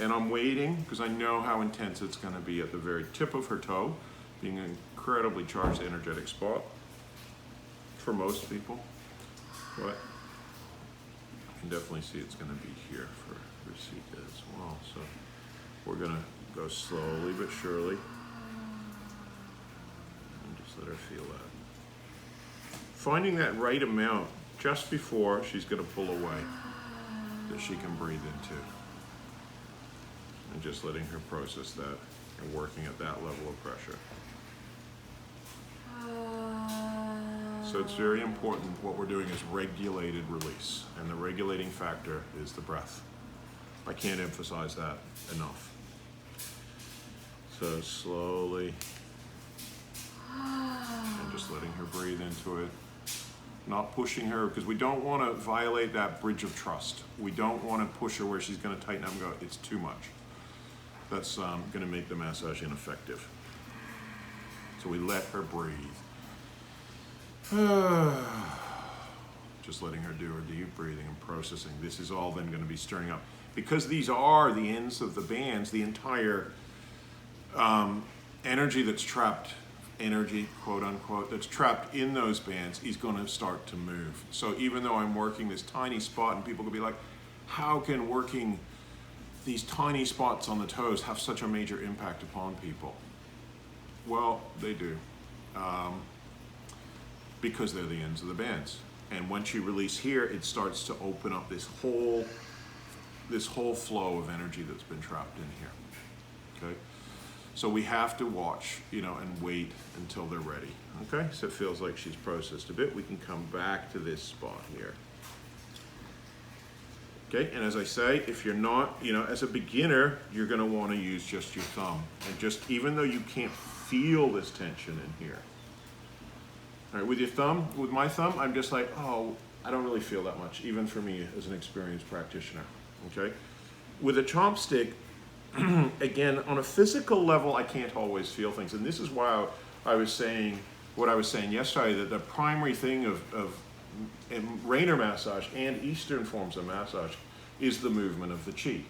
And I'm waiting because I know how intense it's going to be at the very tip of her toe, being an incredibly charged energetic spot for most people. But I can definitely see it's going to be here for Rasika as well. So we're going to go slowly but surely and just let her feel that. Finding that right amount just before she's going to pull away that she can breathe into. And just letting her process that and working at that level of pressure. So it's very important. What we're doing is regulated release, and the regulating factor is the breath. I can't emphasize that enough. So slowly, and just letting her breathe into it. Not pushing her, because we don't want to violate that bridge of trust. We don't want to push her where she's going to tighten up and go, it's too much. That's going to make the massage ineffective. So we let her breathe. Just letting her do her deep breathing and processing. This is all then going to be stirring up. Because these are the ends of the bands, the entire energy that's trapped, energy, quote unquote, that's trapped in those bands is going to start to move. So even though I'm working this tiny spot, and people could be like, how can working these tiny spots on the toes have such a major impact upon people? Well, they do. Because they're the ends of the bands. And once you release here, it starts to open up this whole flow of energy that's been trapped in here. Okay? So we have to watch, and wait until they're ready. Okay? So it feels like she's processed a bit. We can come back to this spot here. Okay, and as I say, if you're not, as a beginner, you're going to want to use just your thumb. And just, even though you can't feel this tension in here. All right, with your thumb, with my thumb, I'm just like, oh, I don't really feel that much, even for me as an experienced practitioner. Okay? With a chopstick, again, on a physical level, I can't always feel things. And this is why I was saying what I was saying yesterday, that the primary thing of Raynor massage and Eastern forms of massage is the movement of the chi.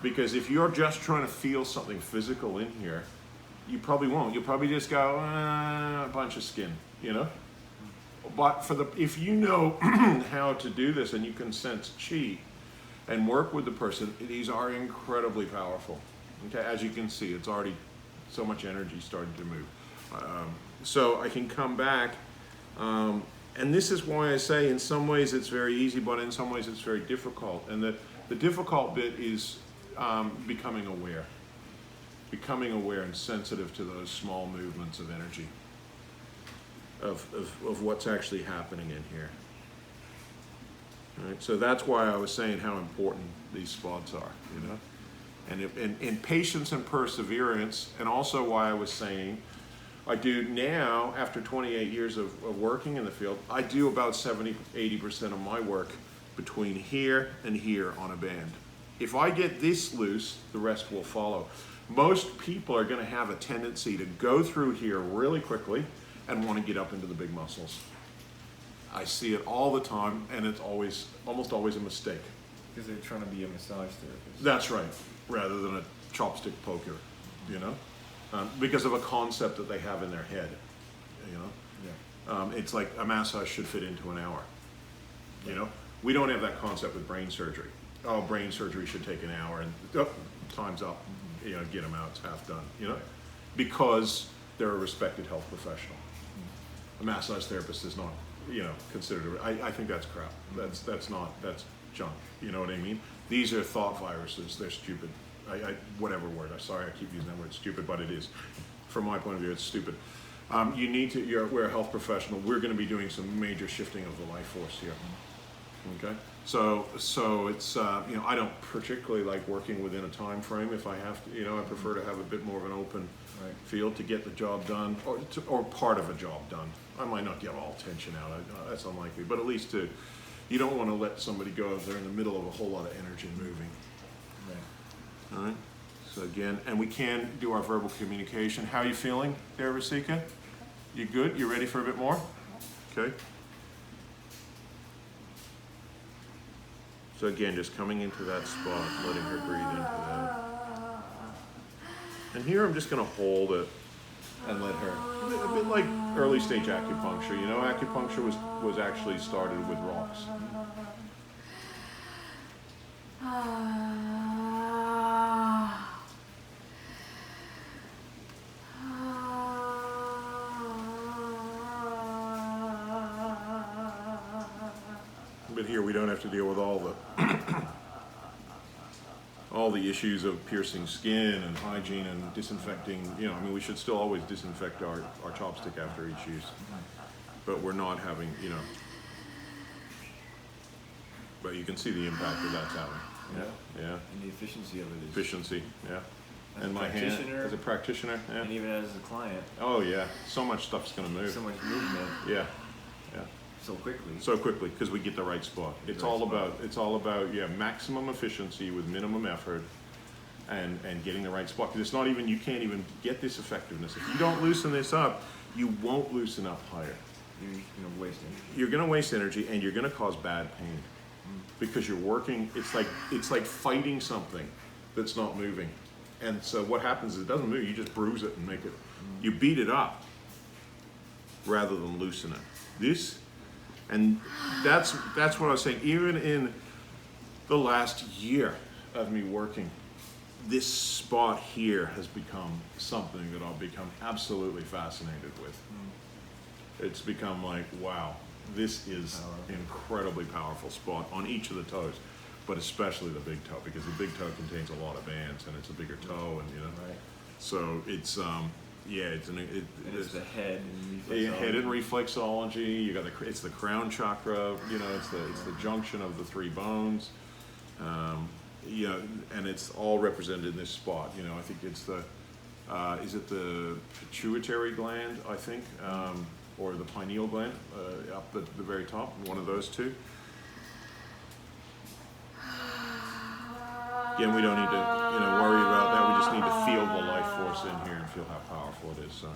Because if you're just trying to feel something physical in here, you probably won't. You'll probably just go, a bunch of skin, But if you know how to do this and you can sense chi and work with the person, these are incredibly powerful. Okay, as you can see, it's already so much energy starting to move. So I can come back. And this is why I say in some ways it's very easy, but in some ways it's very difficult. And the difficult bit is becoming aware and sensitive to those small movements of energy, of what's actually happening in here. All right, so that's why I was saying how important these spots are, and patience and perseverance, and also why I was saying I do now, after 28 years of working in the field, I do about 70-80% of my work between here and here on a band. If I get this loose, the rest will follow. Most people are going to have a tendency to go through here really quickly and want to get up into the big muscles. I see it all the time, and it's almost always a mistake. Because they're trying to be a massage therapist. That's right, rather than a chopstick poker, because of a concept that they have in their head, Yeah. It's like a massage should fit into an hour, We don't have that concept with brain surgery. Oh, brain surgery should take an hour, and time's up. Get them out, it's half done, because they're a respected health professional. A massage therapist is not, considered, I think that's crap. That's junk, you know what I mean? These are thought viruses, they're stupid. Whatever word, I'm sorry I keep using that word stupid, but it is. From my point of view, it's stupid. We're a health professional, we're gonna be doing some major shifting of the life force here. Okay, so it's I don't particularly like working within a time frame. If I have to, I prefer to have a bit more of an open field to get the job done, or part of a job done. I might not get all tension out. That's unlikely, but at least you don't want to let somebody go if they're in the middle of a whole lot of energy moving. Right. All right. So again, and we can do our verbal communication. How are you feeling there, Rasika? You good? You ready for a bit more? Okay. So again, just coming into that spot, letting her breathe into that. And here I'm just gonna hold it and let her, a bit like early stage acupuncture. You know, acupuncture was actually started with rocks. But here we don't have to deal with all the issues of piercing skin and hygiene and disinfecting. You know, I mean, we should still always disinfect our chopstick after each use, but we're not having, you know. But you can see the impact that that's having. Yeah. And the efficiency of it is. Efficiency. Yeah. As And a my hand practitioner, as a practitioner. Yeah. and even as a client, Oh yeah. So much stuff's gonna move. so much movement Yeah. Yeah. so quickly. So quickly because we get the right spot. It's all about yeah, maximum efficiency with minimum effort, and getting the right spot. Because it's not even, you can't even get this effectiveness if you don't loosen this up. You won't loosen up higher. You're gonna waste energy. You're going to waste energy and you're going to cause bad pain because you're working. It's like fighting something that's not moving. And so what happens is it doesn't move. You just bruise it and make it. You beat it up rather than loosen it. This. And that's what I was saying. Even in the last year of me working, this spot here has become something that I've become absolutely fascinated with. It's become like, wow, this is an incredibly powerful spot on each of the toes, but especially the big toe, because the big toe contains a lot of bands and it's a bigger toe, and you know, Right. so it's yeah, it's It's the head and head and reflexology. You got it's the crown chakra. You know, it's the junction of the three bones. You know, and it's all represented in this spot. You know, I think it's the is it the pituitary gland? I think, or the pineal gland up at the very top. One of those two. Again, we don't need to worry about that. We just need to feel the life force in here and feel how powerful it is. So.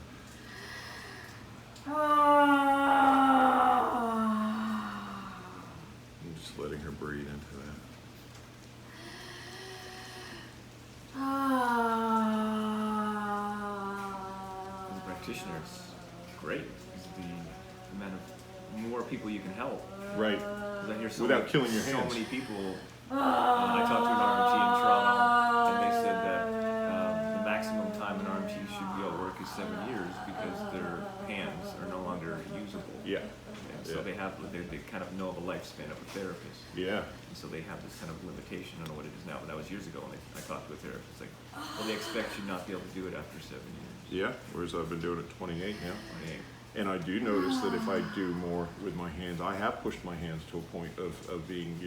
I'm just letting her breathe into that. As a practitioner, it's great. It's the amount of more people you can help. Right. 'Cause I hear Without killing your so hands. many people. I talked to an RMT in Toronto, and they said that the maximum time an RMT should be able to work is 7 years because their hands are no longer usable. Yeah. And so they kind of know the lifespan of a therapist. Yeah. And so they have this kind of limitation. I don't know what it is now, but that was years ago when I talked to a therapist. It's like, well, they expect you not to be able to do it after 7 years. Yeah. Whereas I've been doing it 28 now. 28. And I do notice that if I do more with my hands, I have pushed my hands to a point of being,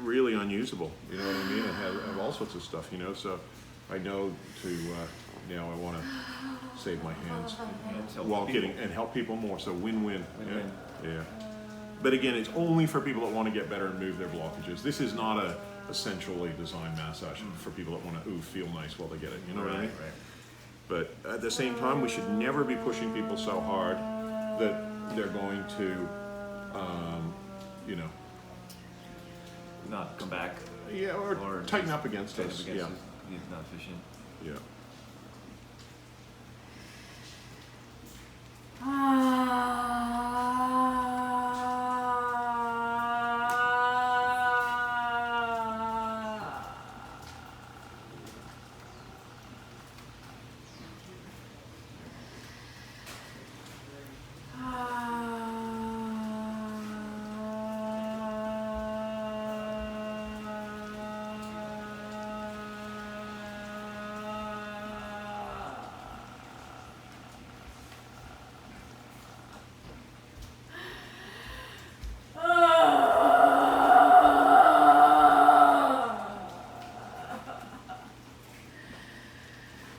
really unusable. You know what I mean? I have all sorts of stuff, so I know to, now I want to save my hands Hands help while people. getting, and help people more. So win-win. Win-win. Yeah. But again, it's only for people that want to get better and move their blockages. This is not a centrally designed massage for people that want to, feel nice while they get it. You know what I mean? Right. But at the same time, we should never be pushing people so hard that they're going to, Not come back. yeah, or tighten up against Tighten us. up against Yeah, us. It's not efficient. yeah.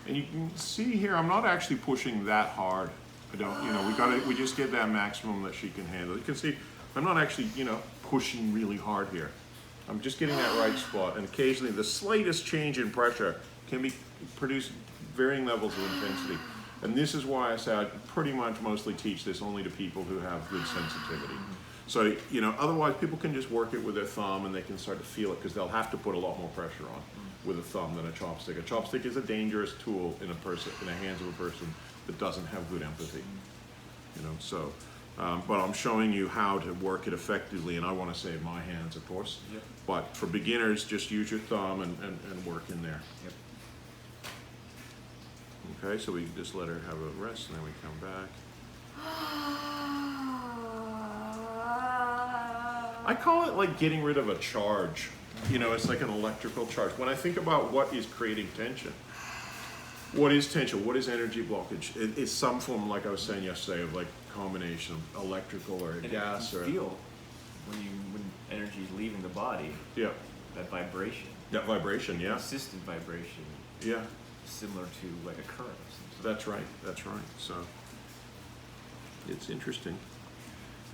And you can see here, I'm not actually pushing that hard. I don't, we just get that maximum that she can handle. You can see, I'm not actually, pushing really hard here. I'm just getting that right spot. And occasionally the slightest change in pressure can produce varying levels of intensity. And this is why I say I pretty much mostly teach this only to people who have good sensitivity. So, you know, otherwise people can just work it with their thumb and they can start to feel it because they'll have to put a lot more pressure on with a thumb than a chopstick. A chopstick is a dangerous tool in the hands of a person that doesn't have good empathy. You know, so, but I'm showing you how to work it effectively, and I want to save my hands, of course. Yep. But for beginners, just use your thumb and work in there. Yep. Okay, so we just let her have a rest, and then we come back. I call it like getting rid of a charge. You know, it's like an electrical charge. When I think about what is creating tension, what is tension? What is energy blockage? It's some form, like I was saying yesterday, of like combination of electrical or And gas you or feel when energy is leaving the body, yeah, that vibration, that vibration, yeah, consistent vibration, yeah. similar to like a current. That's right. That's right. So it's interesting.